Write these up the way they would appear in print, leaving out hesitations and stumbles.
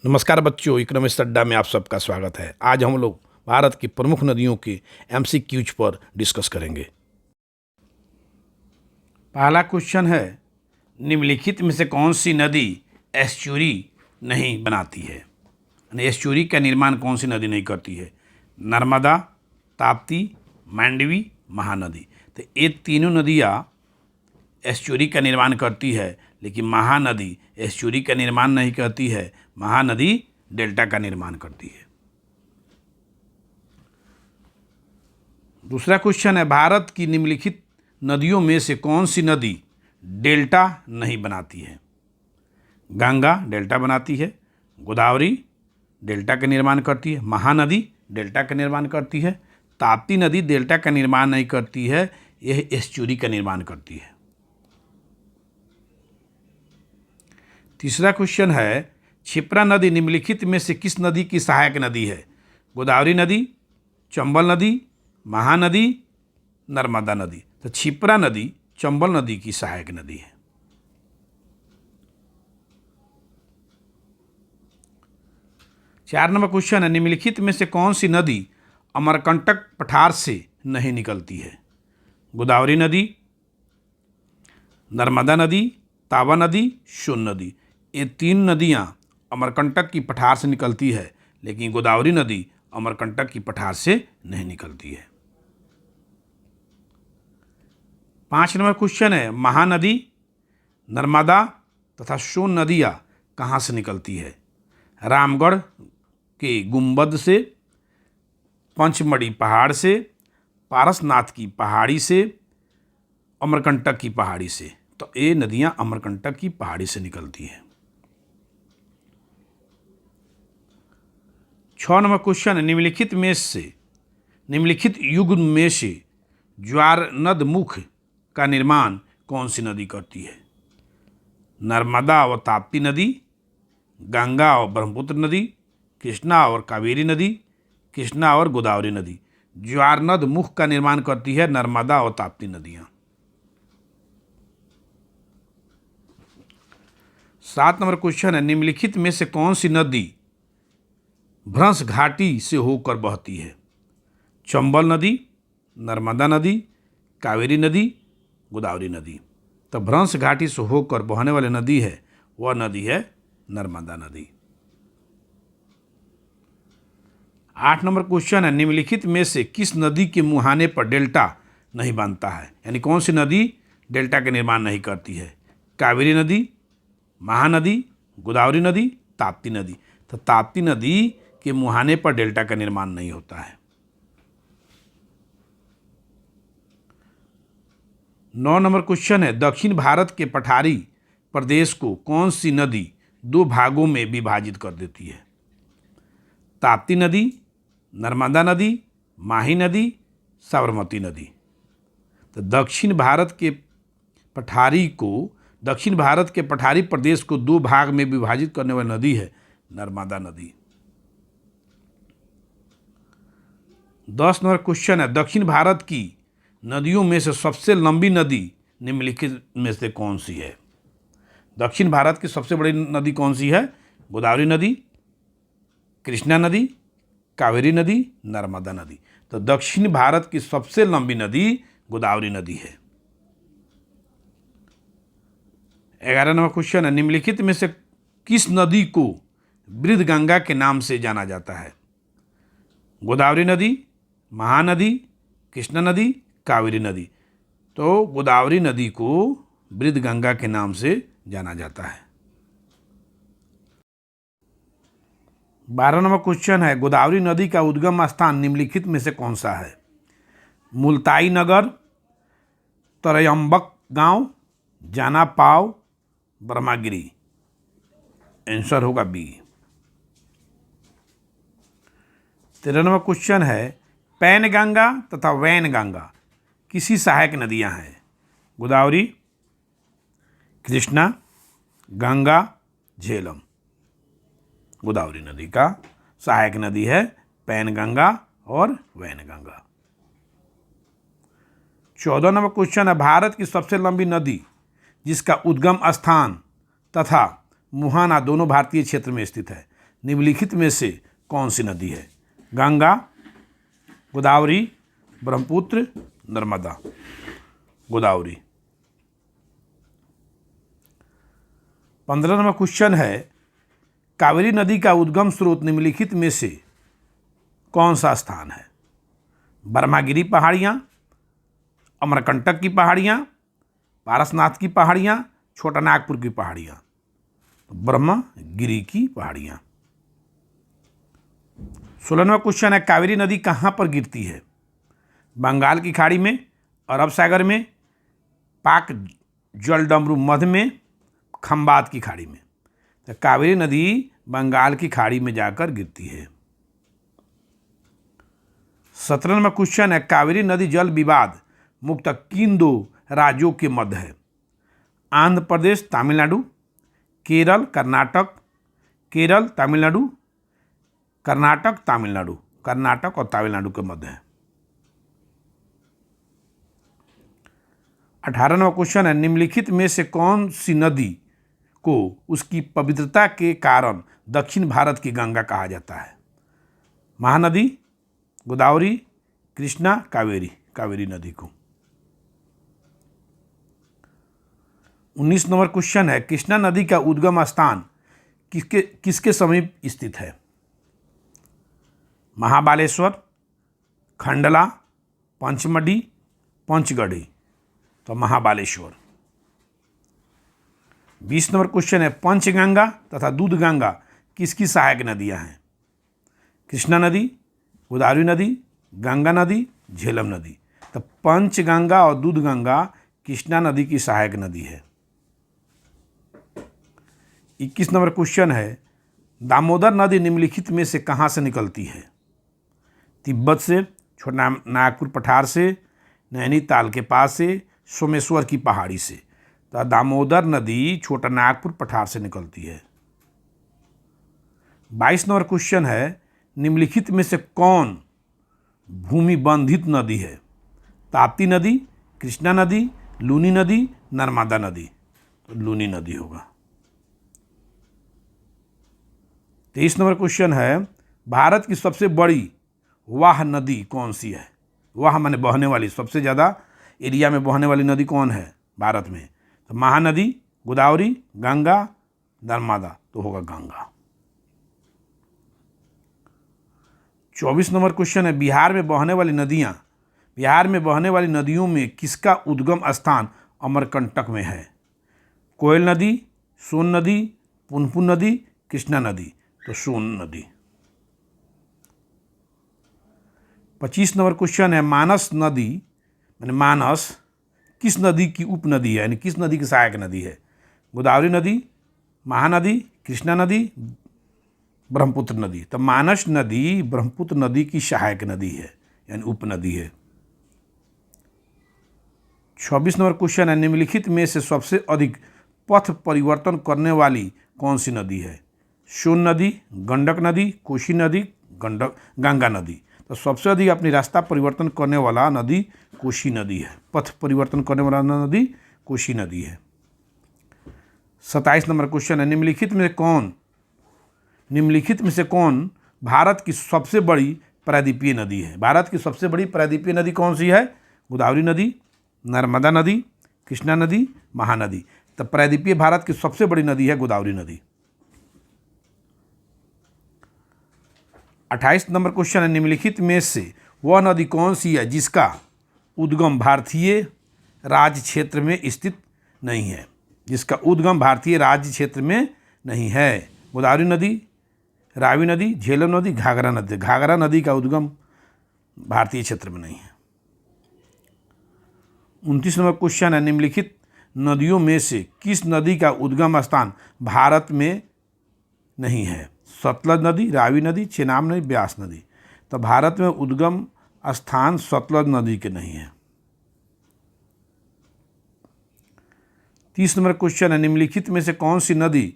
नमस्कार बच्चों, इकोनॉमिक्स अड्डा में आप सबका स्वागत है। आज हम लोग भारत की प्रमुख नदियों के एमसीक्यूज पर डिस्कस करेंगे। पहला क्वेश्चन है, निम्नलिखित में से कौन सी नदी एस्चुरी नहीं बनाती है? यानी एस्चुरी का निर्माण कौन सी नदी नहीं करती है? नर्मदा, ताप्ती, मांडवी, महानदी। तो ये तीनों नदियाँ एस्चुरी का निर्माण करती है, लेकिन महानदी एस्चुरी का निर्माण नहीं करती है। महानदी डेल्टा का निर्माण करती है। दूसरा क्वेश्चन है, भारत की निम्नलिखित नदियों में से कौन सी नदी डेल्टा नहीं बनाती है? गंगा डेल्टा बनाती है, गोदावरी डेल्टा का निर्माण करती है, महानदी डेल्टा का निर्माण करती है, ताप्ती नदी डेल्टा का निर्माण नहीं करती है, यह एस्चुरी का निर्माण करती है। तीसरा क्वेश्चन है, क्षिप्रा नदी निम्नलिखित में से किस नदी की सहायक नदी है? गोदावरी नदी, चंबल नदी, महानदी, नर्मदा नदी। तो क्षिप्रा नदी चंबल नदी की सहायक नदी है। चार नंबर क्वेश्चन है, निम्नलिखित में से कौन सी नदी अमरकंटक पठार से नहीं निकलती है? गोदावरी नदी, नर्मदा नदी, तावा नदी, सोन नदी। ये तीन नदियाँ अमरकंटक की पठार से निकलती है, लेकिन गोदावरी नदी अमरकंटक की पठार से नहीं निकलती है। 5 नंबर क्वेश्चन है, महानदी, नर्मदा तथा सोन नदियाँ कहाँ से निकलती है? रामगढ़ के गुंबद से, पंचमढ़ी पहाड़ से, पारसनाथ की पहाड़ी से, अमरकंटक की पहाड़ी से। तो ये नदियाँ अमरकंटक की पहाड़ी से निकलती हैं। 6 नंबर क्वेश्चन, निम्नलिखित युग में से ज्वार नद मुख का निर्माण कौन सी नदी करती है? नर्मदा और ताप्ती नदी, गंगा और ब्रह्मपुत्र नदी, कृष्णा और कावेरी नदी, कृष्णा और गोदावरी नदी। ज्वार नद मुख का निर्माण करती है नर्मदा और ताप्ती नदियाँ। 7 नंबर क्वेश्चन है, निम्नलिखित में से कौन सी नदी भ्रंश घाटी से होकर बहती है? चंबल नदी, नर्मदा नदी, कावेरी नदी, गोदावरी नदी। तो भ्रंश घाटी से होकर बहने वाली नदी है, वह नदी है नर्मदा नदी। 8 नंबर क्वेश्चन है, निम्नलिखित में से किस नदी के मुहाने पर डेल्टा नहीं बनता है? यानी कौन सी नदी डेल्टा का निर्माण नहीं करती है? कावेरी नदी, महानदी, गोदावरी नदी, ताप्ती नदी। तो ताप्ती नदी के मुहाने पर डेल्टा का निर्माण नहीं होता है। 9 नंबर क्वेश्चन है, दक्षिण भारत के पठारी प्रदेश को कौन सी नदी 2 भागों में विभाजित कर देती है? ताप्ती नदी, नर्मदा नदी, माही नदी, साबरमती नदी। तो दक्षिण भारत के पठारी प्रदेश को 2 भाग में विभाजित करने वाली नदी है नर्मदा नदी। 10 नंबर क्वेश्चन है, दक्षिण भारत की नदियों में से सबसे लंबी नदी निम्नलिखित में से कौन सी है? दक्षिण भारत की सबसे बड़ी नदी कौन सी है? गोदावरी नदी, कृष्णा नदी, कावेरी नदी, नर्मदा नदी। तो दक्षिण भारत की सबसे लंबी नदी गोदावरी नदी है। 11 नंबर क्वेश्चन है, निम्नलिखित में से किस नदी को बृहदगंगा के नाम से जाना जाता है? गोदावरी नदी, महानदी, कृष्णा नदी, कावेरी नदी। तो गोदावरी नदी को बृहदगंगा के नाम से जाना जाता है। 12 नंबर क्वेश्चन है, गोदावरी नदी का उद्गम स्थान निम्नलिखित में से कौन सा है? मुल्ताई नगर, तरयम्बक गांव, जाना पाव, ब्रह्मागिरी। आंसर होगा बी। 13 नंबर क्वेश्चन है, पैनगंगा तथा वैनगंगा किसी सहायक नदियां हैं? गोदावरी, कृष्णा, गंगा, झेलम। गोदावरी नदी का सहायक नदी है पैनगंगा और वैनगंगा। 14 नंबर क्वेश्चन है, भारत की सबसे लंबी नदी जिसका उद्गम स्थान तथा मुहाना दोनों भारतीय क्षेत्र में स्थित है। निम्नलिखित में से कौन सी नदी है? गंगा, गोदावरी, ब्रह्मपुत्र, नर्मदा। गोदावरी। 15 नंबर क्वेश्चन है, कावेरी नदी का उद्गम स्रोत निम्नलिखित में से कौन सा स्थान है? ब्रह्मागिरी पहाड़ियाँ, अमरकंटक की पहाड़ियाँ, पारसनाथ की पहाड़ियाँ, छोटा नागपुर की पहाड़ियाँ। ब्रह्मगिरी की पहाड़ियाँ। 16वां क्वेश्चन है, कावेरी नदी कहाँ पर गिरती है? बंगाल की खाड़ी में, अरब सागर में, पाक जलडमरू मध्य में, खंबात की खाड़ी में। तो कावेरी नदी बंगाल की खाड़ी में जाकर गिरती है। 17 नंबर क्वेश्चन है, कावेरी नदी जल विवाद मुक्त किन दो राज्यों के मध्य है? आंध्र प्रदेश, तमिलनाडु, केरल, कर्नाटक। केरल, तमिलनाडु, कर्नाटक, तमिलनाडु। कर्नाटक और तमिलनाडु के मध्य है। 18 नंबर क्वेश्चन है, निम्नलिखित में से कौन सी नदी को उसकी पवित्रता के कारण दक्षिण भारत की गंगा कहा जाता है? महानदी, गोदावरी, कृष्णा, कावेरी। कावेरी नदी को। 19 नंबर क्वेश्चन है, कृष्णा नदी का उद्गम स्थान किसके समीप स्थित है? महाबालेश्वर, खंडला, पंचमढ़ी, पंचगढ़ी। तो महाबालेश्वर। 20 नंबर क्वेश्चन है, पंचगंगा तथा दूधगंगा किसकी सहायक नदियां हैं? कृष्णा नदी, गोदावरी नदी, गंगा नदी, झेलम नदी। तो पंचगंगा और दूधगंगा कृष्णा नदी की सहायक नदी है। 21 नंबर क्वेश्चन है, दामोदर नदी निम्नलिखित में से कहाँ से निकलती है? तिब्बत से, छोटा नागपुर पठार से, नैनीताल के पास से, सोमेश्वर की पहाड़ी से। तो दामोदर नदी छोटा नागपुर पठार से निकलती है। 22 नंबर क्वेश्चन है, निम्नलिखित में से कौन भूमि बंधित नदी है? ताप्ती नदी, कृष्णा नदी, लूनी नदी, नर्मदा नदी। तो लूनी नदी होगा। 23 नंबर क्वेश्चन है, भारत की सबसे बड़ी वाह नदी कौन सी है? वाह माने बहने वाली, सबसे ज़्यादा एरिया में बहने वाली नदी कौन है भारत में? तो महानदी, गोदावरी, गंगा, नर्मदा। तो होगा गंगा। 24 नंबर क्वेश्चन है, बिहार में बहने वाली नदियों में किसका उद्गम स्थान अमरकंटक में है? कोयल नदी, सोन नदी, पुनपुन नदी, कृष्णा नदी। तो सोन नदी। 25 नंबर क्वेश्चन है, मानस नदी माने मानस किस नदी की उपनदी है, यानी किस नदी की सहायक नदी है? गोदावरी नदी, महानदी, कृष्णा नदी, ब्रह्मपुत्र नदी। तो मानस नदी ब्रह्मपुत्र नदी की सहायक नदी है, यानी उपनदी है। 26 नंबर क्वेश्चन है, निम्नलिखित में से सबसे अधिक पथ परिवर्तन करने वाली कौन सी नदी है? सोन नदी, गंडक नदी, कोसी नदी, गंगा नदी। तो सबसे अधिक अपनी रास्ता परिवर्तन करने वाला नदी कोसी नदी है। पथ परिवर्तन करने वाला नदी कोसी नदी है। 27 नंबर क्वेश्चन है, निम्नलिखित में से कौन भारत की सबसे बड़ी प्रायद्वीपीय नदी है? भारत की सबसे बड़ी प्रायद्वीपीय नदी कौन सी है? गोदावरी नदी, नर्मदा नदी, कृष्णा नदी, महानदी। तो प्रायद्वीपीय भारत की सबसे बड़ी नदी है गोदावरी नदी। 28 नंबर क्वेश्चन है, निम्नलिखित में से वह नदी कौन सी है जिसका उद्गम भारतीय राज्य क्षेत्र में स्थित नहीं है? जिसका उद्गम भारतीय राज्य क्षेत्र में नहीं है? गोदावरी नदी, रावी नदी, झेलम नदी, घाघरा नदी। घाघरा नदी का उद्गम भारतीय क्षेत्र में नहीं है। 29 नंबर क्वेश्चन है, निम्नलिखित नदियों में से किस नदी का उद्गम स्थान भारत में नहीं है? सतलज नदी, रावी नदी, चेनाब नदी, ब्यास नदी। तो भारत में उद्गम स्थान सतलज नदी के नहीं है। 30 नंबर क्वेश्चन है, निम्नलिखित में से कौन सी नदी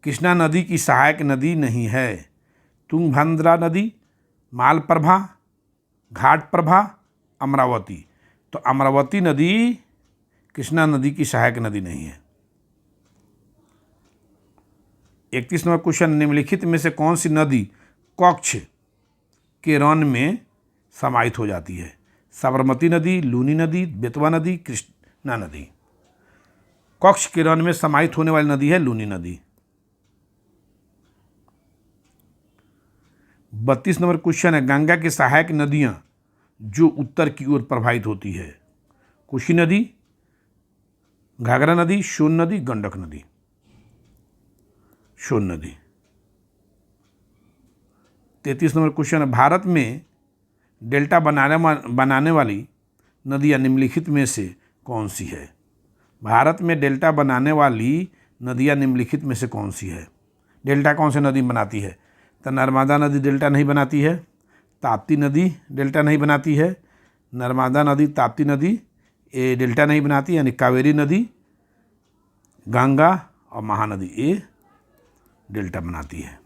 कृष्णा नदी की सहायक नदी नहीं है? तुंगभद्रा नदी, मालप्रभा, घाटप्रभा, अमरावती। तो अमरावती नदी कृष्णा नदी की सहायक नदी नहीं है। 31 नंबर क्वेश्चन, निम्नलिखित में से कौन सी नदी कच्छ के रन में समाहित हो जाती है? साबरमती नदी, लूनी नदी, बेतवा नदी, कृष्णा नदी। कच्छ के रन में समाहित होने वाली नदी है लूनी नदी। 32 नंबर क्वेश्चन है, गंगा की सहायक नदियां जो उत्तर की ओर प्रवाहित होती है? कोसी नदी, घाघरा नदी, सोन नदी, गंडक नदी। सोन नदी। 33 नंबर क्वेश्चन है, भारत में डेल्टा बनाने वाली नदियां निम्नलिखित में से कौन सी है? भारत में डेल्टा बनाने वाली नदियां निम्नलिखित में से कौन सी है? डेल्टा कौन सी नदी बनाती है? तो नर्मदा नदी डेल्टा नहीं बनाती है, ताप्ती नदी डेल्टा नहीं बनाती है, नर्मदा नदी, ताप्ती नदी ये डेल्टा नहीं बनाती, यानी कावेरी नदी, गंगा और महानदी ये डेल्टा बनाती है।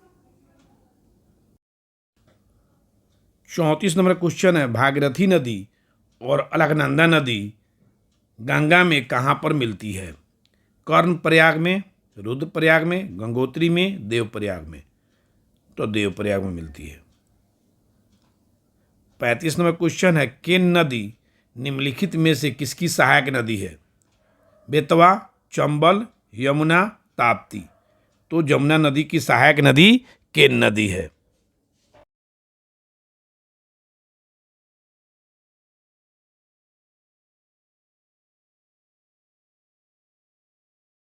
34 नंबर क्वेश्चन है, भागीरथी नदी और अलकनंदा नदी गंगा में कहाँ पर मिलती है? कर्णप्रयाग में, रुद्रप्रयाग में, गंगोत्री में, देवप्रयाग में। तो देवप्रयाग में मिलती है। 35 नंबर क्वेश्चन है, केन नदी निम्नलिखित में से किसकी सहायक नदी है? बेतवा, चंबल, यमुना, ताप्ती। तो यमुना नदी की सहायक नदी केन नदी है।